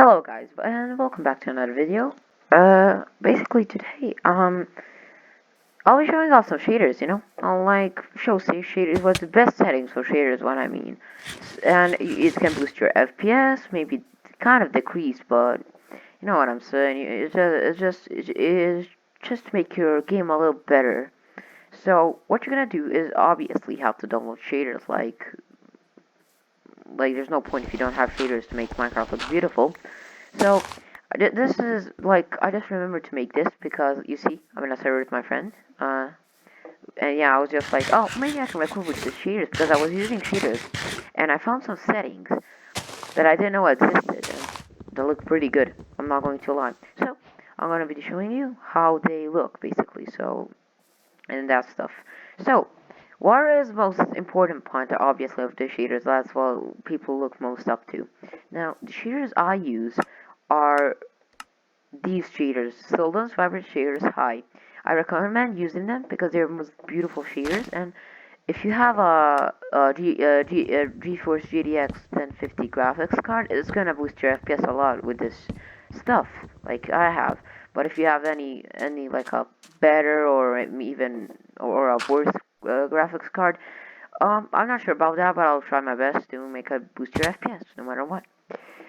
Hello guys, and welcome back to another video. Basically today, I'll be showing off some shaders, I'll show safe shaders, what's the best settings for shaders, what I mean. And it can boost your FPS, maybe kind of decrease, but you know what I'm saying, it's just to make your game a little better. So, what you're gonna do is obviously have to download shaders, there's no point if you don't have shaders to make Minecraft look beautiful. So, this is, I just remembered to make this because, you see, I'm in a server with my friend, and yeah, I was just like, oh, maybe I can record with the shaders, because I was using shaders, and I found some settings that I didn't know existed, and they look pretty good, I'm not going to lie. So, I'm going to be showing you how they look, basically, and that stuff. So, what is the most important point, obviously, of the shaders? That's what people look most up to. Now, the shaders I use are these shaders, Sildon's favorite shaders high. I recommend using them because they're most beautiful shaders, and if you have a GeForce GTX 1050 graphics card, it's gonna boost your FPS a lot with this stuff, like I have. But if you have any like a better or even or a worse graphics card, I'm not sure about that, but I'll try my best to make it boost your FPS no matter what.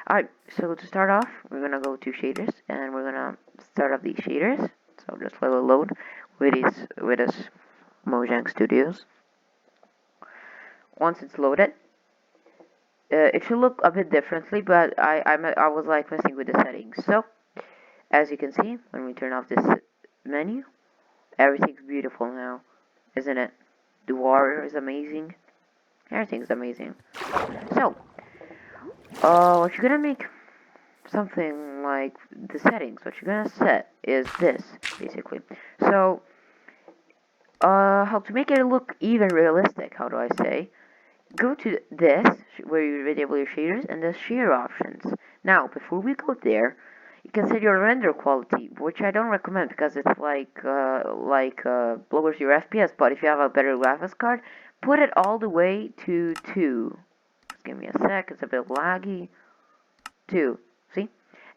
Alright, so to start off, we're gonna go to shaders, and we're gonna start up these shaders. So just let it load with this Mojang Studios. Once it's loaded, it should look a bit differently, but I was like messing with the settings. So as you can see, when we turn off this menu, everything's beautiful now, isn't it? The water is amazing. Everything's amazing. So, what you're gonna make something like the settings, what you're gonna set is this, basically. So, how to make it look even realistic, how do I say? Go to this, where you enable your shaders, and the share options. Now, before we go there, you can set your render quality, which I don't recommend because it's lowers your FPS, but if you have a better graphics card, put it all the way to 2. Just give me a sec, it's a bit laggy. 2, see?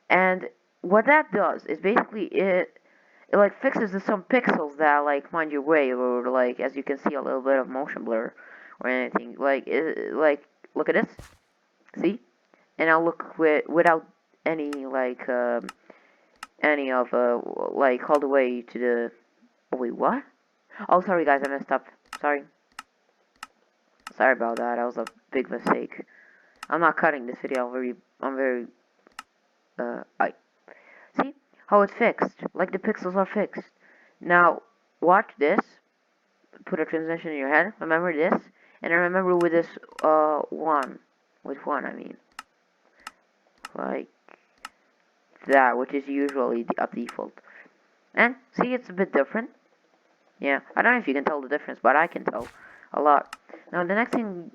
And what that does is basically it like fixes some pixels that find your way, or as you can see, a little bit of motion blur or anything. Look at this, see? And I'll look without any any of all the way to the. Oh, wait, what? Oh, sorry guys, I messed up. Sorry about that. That was a big mistake. I'm not cutting this video. I'm very I see how it's fixed. Like the pixels are fixed. Now watch this. Put a transition in your head. Remember this, and I remember with this one. With one, I mean, like that, which is usually a default. And see, it's a bit different. Yeah, I don't know if you can tell the difference, but I can tell a lot. Now the next thing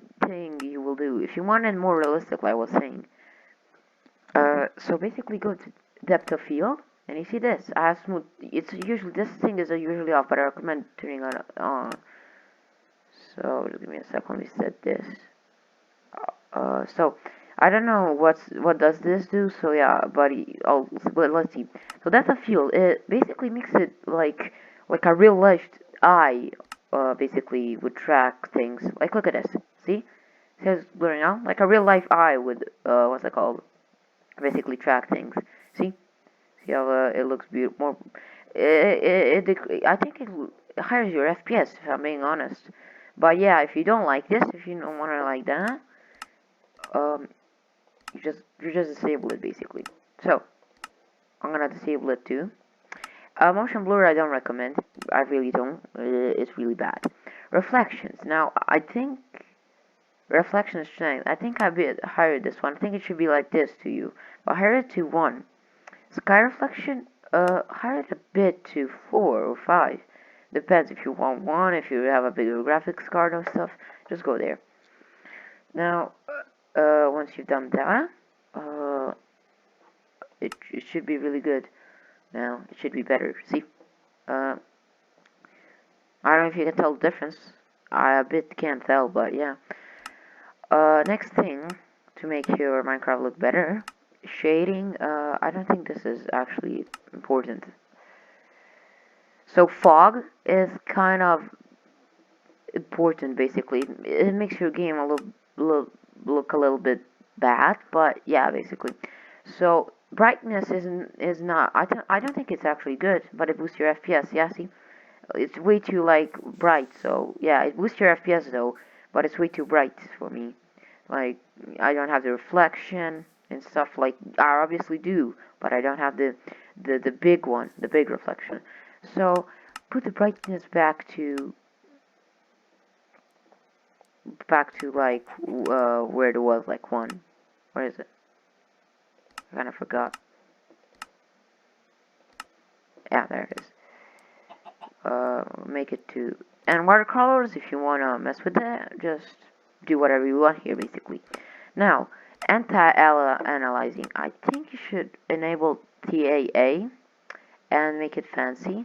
you will do, if you want it more realistic, like I was saying, so basically go to depth of field, and you see this. I have smooth. It's usually this thing is usually off, but I recommend turning it on. So just give me a sec. Let me set this. So I don't know what does this do. So yeah, buddy. But let's see. So depth of field. It basically makes it like a real life eye. Basically would track things. Like look at this. See? See how it's blurring out? Like a real life eye would what's it called? Basically track things. See? See how it looks beautiful. More, I think it higher your FPS, if I'm being honest. But yeah, if you don't like this, if you don't want to like that, um, you just disable it basically. So I'm gonna disable it too. Motion blur I don't recommend. I really don't. It's really bad. Reflections. Now I think reflection strength. I think I bit higher this one. I think it should be like this to you, but higher it to 1. Sky reflection, higher it a bit to 4 or 5. Depends if you want 1, if you have a bigger graphics card or stuff, just go there. Now, once you've done that, it should be really good. Now, it should be better. See? I don't know if you can tell the difference. I a bit can't tell, but yeah. Next thing, to make your Minecraft look better, shading, I don't think this is actually important. So fog is kind of important basically. It makes your game look a little bit bad, but yeah, basically. So brightness is not. I don't think it's actually good, but it boosts your FPS. Yeah, see, it's way too like bright. So yeah, it boosts your FPS though, but it's way too bright for me. Like I don't have the reflection and stuff like I obviously do, but I don't have the big one, the big reflection. So put the brightness back to like where it was like one. Where is it? I kind of forgot. Yeah, there it is. Make it to and watercolors if you wanna mess with that. Just do whatever you want here, basically. Now, anti-analyzing. I think you should enable TAA and make it fancy,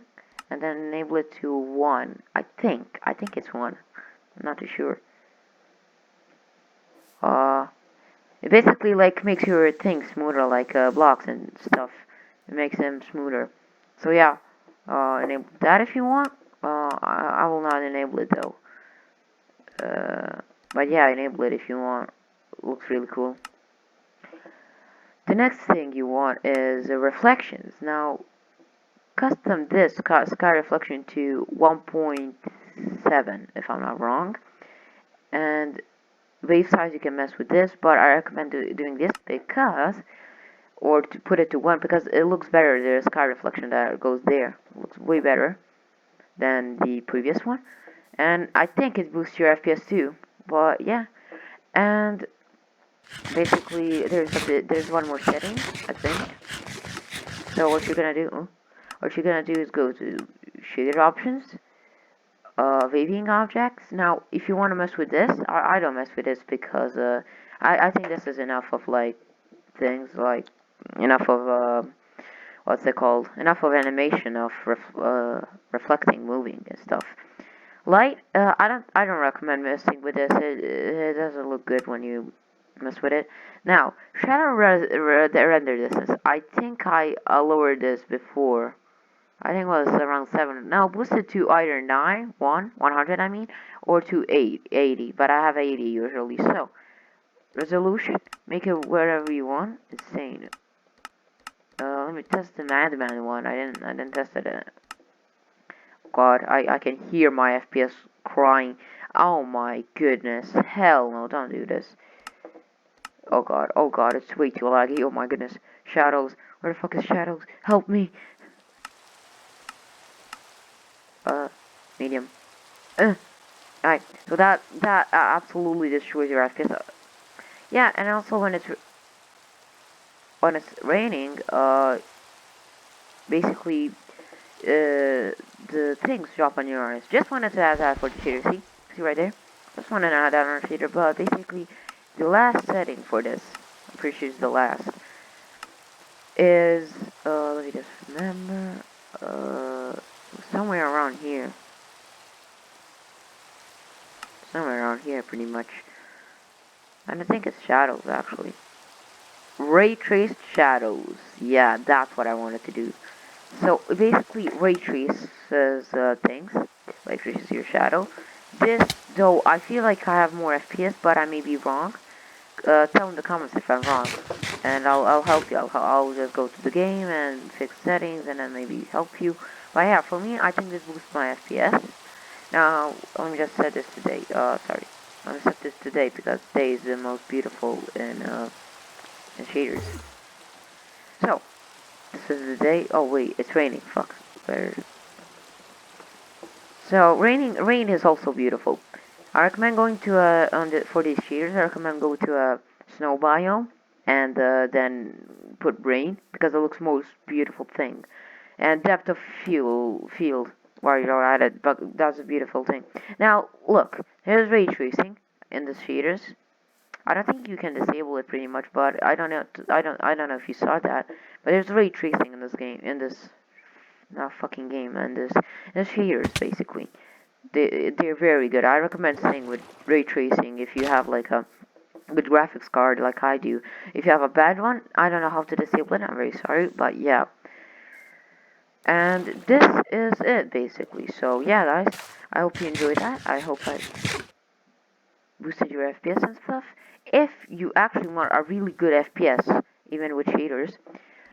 and then enable it to 1. I think it's 1. I'm not too sure. It basically like makes your things smoother, like blocks and stuff. It makes them smoother. So yeah, enable that if you want. I will not enable it though. But yeah, enable it if you want. Looks really cool. The next thing you want is reflections. Now, custom this sky reflection to 1.7 if I'm not wrong. And wave size you can mess with this, but I recommend doing this because, or to put it to 1 because it looks better. There's sky reflection that goes there. It looks way better than the previous one. And I think it boosts your FPS too. But yeah, and basically there's one more setting, I think. So what you're gonna do is go to shader options, vaping objects. Now, if you want to mess with this, I don't mess with this because I think this is enough of like things like enough of what's it called? Enough of animation of reflecting, moving and stuff. Light, I don't recommend messing with this. It doesn't look good when you mess with it. Now, shadow render distance. I think I lowered this before. I think it was around 7. Now, boosted to either 100 I mean, or to 80. But I have 80 usually. So, resolution, make it wherever you want. Insane. Let me test the Madman one. I didn't test it. God, I can hear my FPS crying. Oh my goodness. Hell no, don't do this. Oh god, it's way too laggy. Oh my goodness. Shadows. Where the fuck is shadows? Help me. Medium. Alright, so that absolutely destroys your FPS. Yeah, and also when it's raining, basically, the things drop on your eyes. Just wanted to add that for the shader. See right there. Just wanted to add that on the shader, but basically, the last setting for this, I'm pretty sure it's the last, is let me just remember, somewhere around here. Somewhere around here, pretty much. And I think it's shadows, actually. Ray traced shadows. Yeah, that's what I wanted to do. So, basically, ray traces things. Ray traces your shadow. This, though, I feel like I have more FPS, but I may be wrong. Tell in the comments if I'm wrong. And I'll help you. I'll just go to the game and fix settings and then maybe help you. But yeah, for me, I think this boosts my FPS. Now, let me just set this today. Sorry. Let me set this today because today is the most beautiful in shaders. So, this is the day. Oh wait, it's raining. Fuck. Where? So, rain is also beautiful. I recommend going to for these shaders. I recommend go to a snow biome and then put rain because it looks most beautiful thing. And depth of field while you're at it, but that's a beautiful thing. Now look, here's ray tracing in the shaders. I don't think you can disable it pretty much, but I don't know. I don't know if you saw that. But there's ray tracing in this game, in this not fucking game, and this shaders basically. They're very good. I recommend staying with ray tracing if you have like a good graphics card like I do. If you have a bad one, I don't know how to disable it, I'm very sorry, but yeah. And this is it basically. So yeah guys, I hope you enjoyed that. I hope I boosted your FPS and stuff. If you actually want a really good FPS, even with shaders,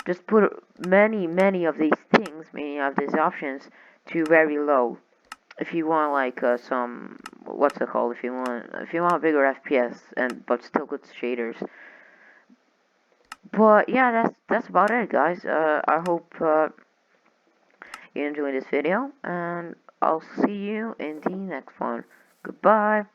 just put many of these things, many of these options to very low. If you want like some, what's it called? If you want a bigger FPS and but still good shaders. But yeah, that's about it, guys. I hope you enjoyed this video, and I'll see you in the next one. Goodbye.